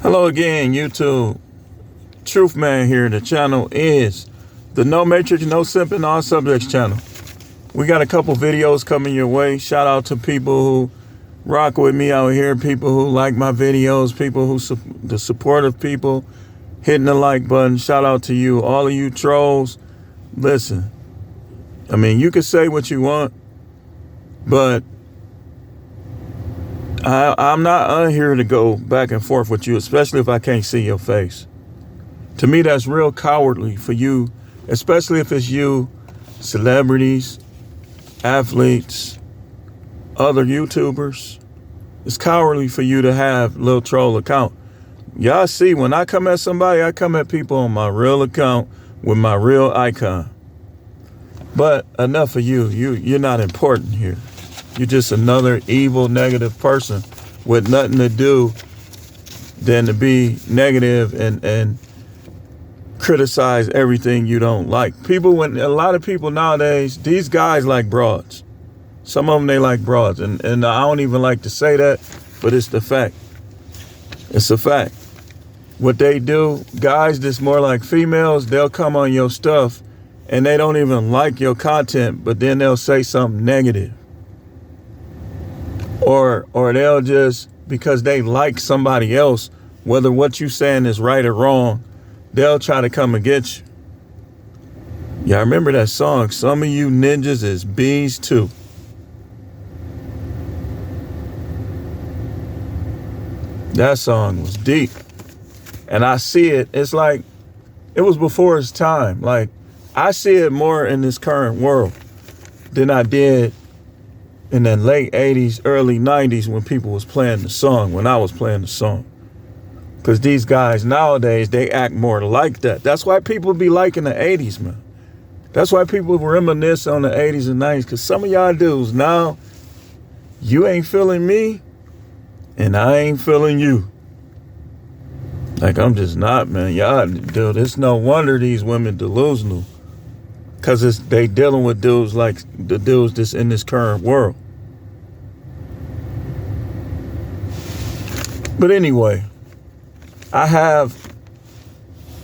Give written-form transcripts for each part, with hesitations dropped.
Hello again, YouTube. Truth Man here. The channel is the No Matrix, No Simping, All Subjects channel. We got a couple videos coming your way. Shout out to people who rock with me out here, people who like my videos, people who the supportive people hitting the like button. Shout out to you, all of you trolls. Listen, I mean, you can say what you want, but I'm not on here to go back and forth with you, especially if I can't see your face. To me, that's real cowardly for you, especially if it's you, celebrities, athletes, other YouTubers. It's cowardly for you to have a little troll account. Y'all see, when I come at somebody, I come at people on my real account with my real icon. But enough of you. You're not important here. You're just another evil, negative person with nothing to do than to be negative and criticize everything you don't like. A lot of people nowadays, these guys like broads. Some of them, they like broads. And I don't even like to say that, but it's the fact. It's a fact. What they do, guys that's more like females, they'll come on your stuff and they don't even like your content, but then they'll say something negative. Or they'll just, because they like somebody else, whether what you saying is right or wrong, they'll try to come and get you. Yeah, I remember that song, Some of You Ninjas is Bees Too. That song was deep. And I see it, it's like, it was before its time. Like, I see it more in this current world than I did in the late 80s, early 90s when people was playing the song, when I was playing the song. Because these guys nowadays, they act more like that. That's why people be liking the 80s, man. That's why people reminisce on the 80s and 90s. Because some of y'all dudes now, you ain't feeling me, and I ain't feeling you. Like, I'm just not, man. Y'all, dude, it's no wonder these women delusional. Because they dealing with dudes like the dudes that's in this current world. But anyway, I have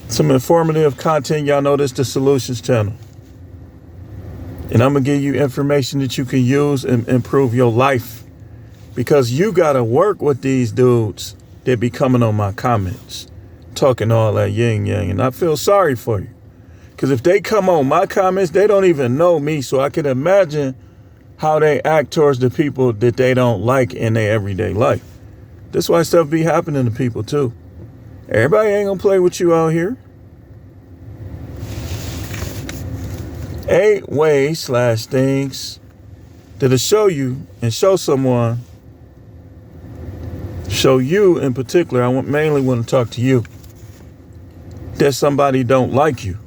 some informative content. Y'all know this, the Solutions channel. And I'm going to give you information that you can use and improve your life. Because you got to work with these dudes that be coming on my comments, talking all that yin yang. And I feel sorry for you. Because if they come on my comments, they don't even know me. So I can imagine how they act towards the people that they don't like in their everyday life. That's why stuff be happening to people too. Everybody ain't gonna play with you out here. 8 ways/things that'll show you and show someone, show you in particular, I mainly want to talk to you, that somebody don't like you.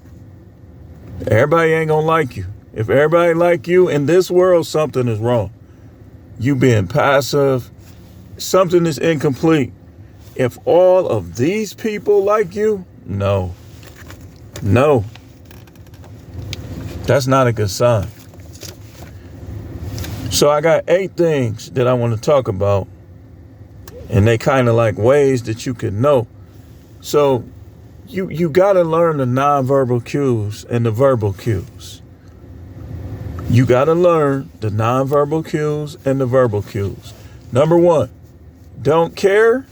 Everybody ain't gonna like you. If everybody like you in this world, something is wrong. You being passive, something is incomplete. If all of these people like you, no. That's not a good sign. So I got 8 things that I want to talk about, and they kind of like ways that you can know. So you got to learn the nonverbal cues and the verbal cues. You got to learn the nonverbal cues and the verbal cues. Number 1, don't care.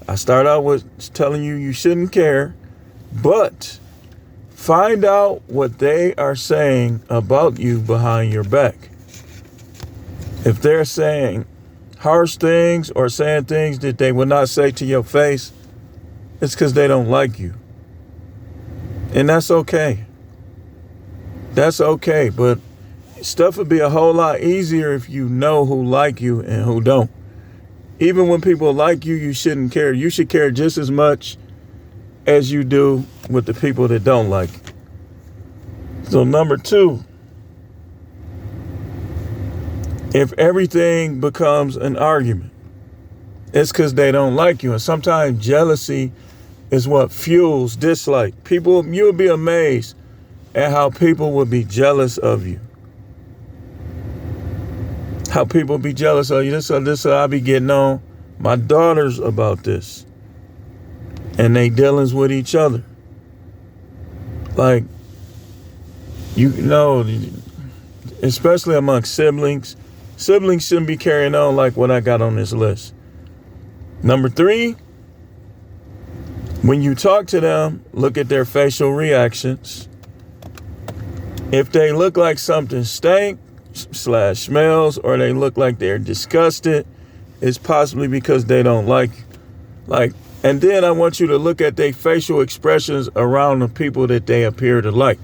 I start out with telling you shouldn't care, but find out what they are saying about you behind your back. If they're saying harsh things or saying things that they would not say to your face, it's because they don't like you. And that's okay. That's okay, but stuff would be a whole lot easier if you know who like you and who don't. Even when people like you, you shouldn't care. You should care just as much as you do with the people that don't like you. So number 2, if everything becomes an argument, it's because they don't like you. And sometimes jealousy is what fuels dislike. You'll be amazed at how people will be jealous of you. How people be jealous of you. This I be getting on my daughters about this. and they dealings with each other. Like, you know, especially amongst siblings shouldn't be carrying on like what I got on this list. Number 3, when you talk to them, look at their facial reactions. If they look like something stank / smells, or they look like they're disgusted, it's possibly because they don't like you. And then I want you to look at their facial expressions around the people that they appear to like.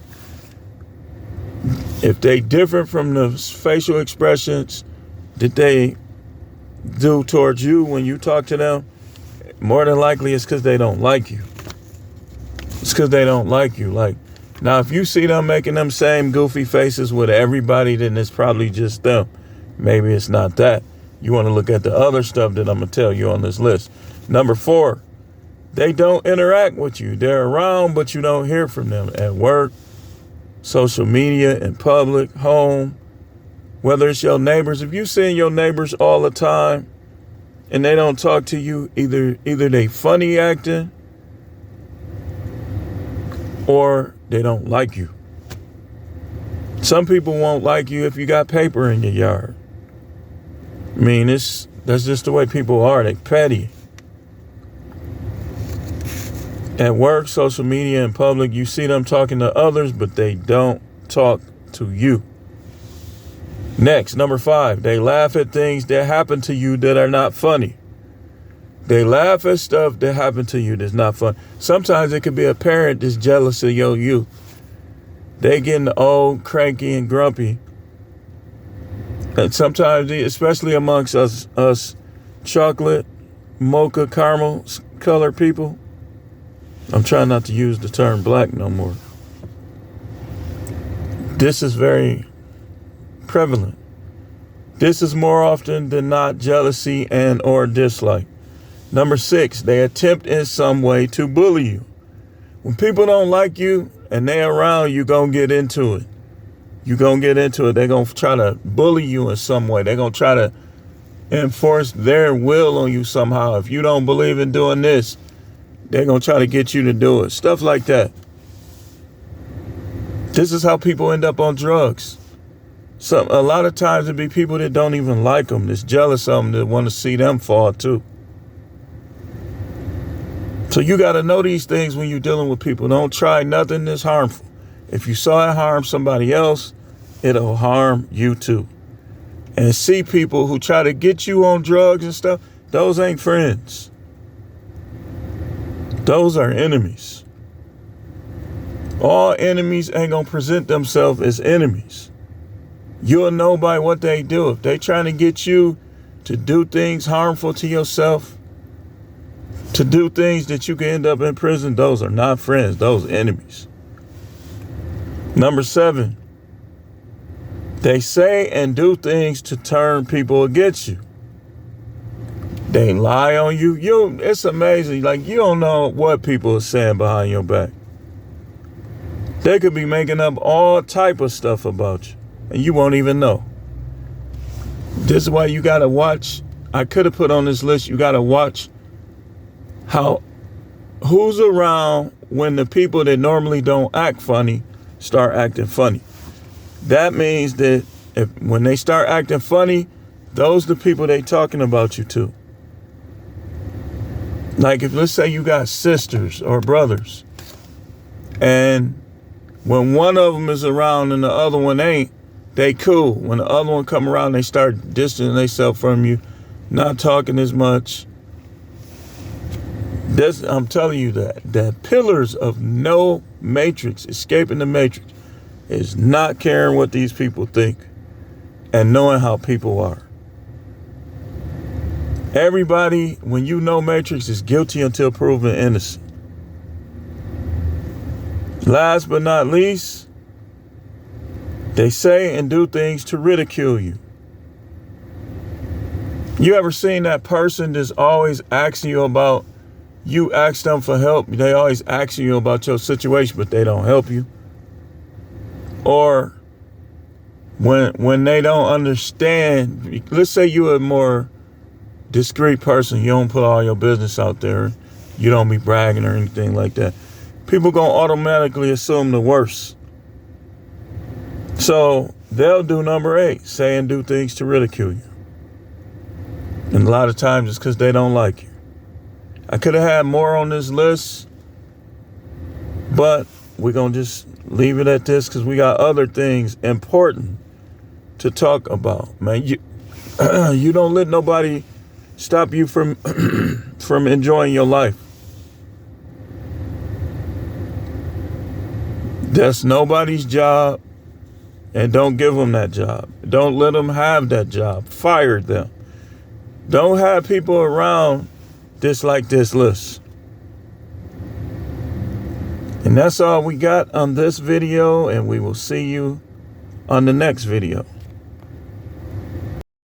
If they different from the facial expressions that they do towards you when you talk to them, more than likely it's because they don't like you. It's because they don't like you. Like, now, if you see them making them same goofy faces with everybody, then it's probably just them. Maybe it's not that. You want to look at the other stuff that I'm going to tell you on this list. Number 4, they don't interact with you. They're around, but you don't hear from them at work, social media, in public, home, whether it's your neighbors. If you seeing your neighbors all the time and they don't talk to you, either they funny acting or they don't like you. Some people won't like you if you got paper in your yard. I mean, that's just the way people are. They petty. At work, social media, in public, you see them talking to others, but they don't talk to you. Next, number 5, they laugh at things that happen to you that are not funny. They laugh at stuff that happened to you that's not fun. Sometimes it could be a parent that's jealous of your youth. They getting old, cranky, and grumpy. And sometimes, especially amongst us chocolate, mocha, caramel colored people, I'm trying not to use the term black no more. This is very prevalent. This is more often than not jealousy and or dislike. Number 6, they attempt in some way to bully you. When people don't like you and they're around, you're going to get into it. You're going to get into it. They're going to try to bully you in some way. They're going to try to enforce their will on you somehow. If you don't believe in doing this, they're going to try to get you to do it. Stuff like that. This is how people end up on drugs. A lot of times it be people that don't even like them, that's jealous of them, that want to see them fall too. So you got to know these things when you're dealing with people. Don't try nothing that's harmful. If you saw it harm somebody else, it'll harm you too. And see people who try to get you on drugs and stuff, those ain't friends. Those are enemies. All enemies ain't going to present themselves as enemies. You'll know by what they do. If they trying to get you to do things harmful to yourself, to do things that you can end up in prison, those are not friends, those are enemies. Number 7, they say and do things to turn people against you. They lie on you. It's amazing. Like, you don't know what people are saying behind your back. They could be making up all type of stuff about you, and you won't even know. This is why you got to watch. I could have put on this list, you got to watch who's around when the people that normally don't act funny start acting funny. That means that when they start acting funny, those are the people they talking about you to. Like, if let's say you got sisters or brothers, and when one of them is around and the other one ain't, they cool. When the other one come around, they start distancing themselves from you, not talking as much. I'm telling you that pillars of no matrix, escaping the matrix, is not caring what these people think and knowing how people are. Everybody, when you know matrix, is guilty until proven innocent. Last but not least, they say and do things to ridicule you. You ever seen that person that's always asking you about, you ask them for help, they always asking you about your situation, but they don't help you? Or when they don't understand, let's say you're a more discreet person, you don't put all your business out there, you don't be bragging or anything like that. People gonna automatically assume the worst. So they'll do number 8, say and do things to ridicule you. And a lot of times it's because they don't like you. I could have had more on this list, but we're going to just leave it at this because we got other things important to talk about. Man, you don't let nobody stop you from from enjoying your life. That's nobody's job, and don't give them that job. Don't let them have that job. Fire them. Don't have people around like this list. And that's all we got on this video, and we will see you on the next video.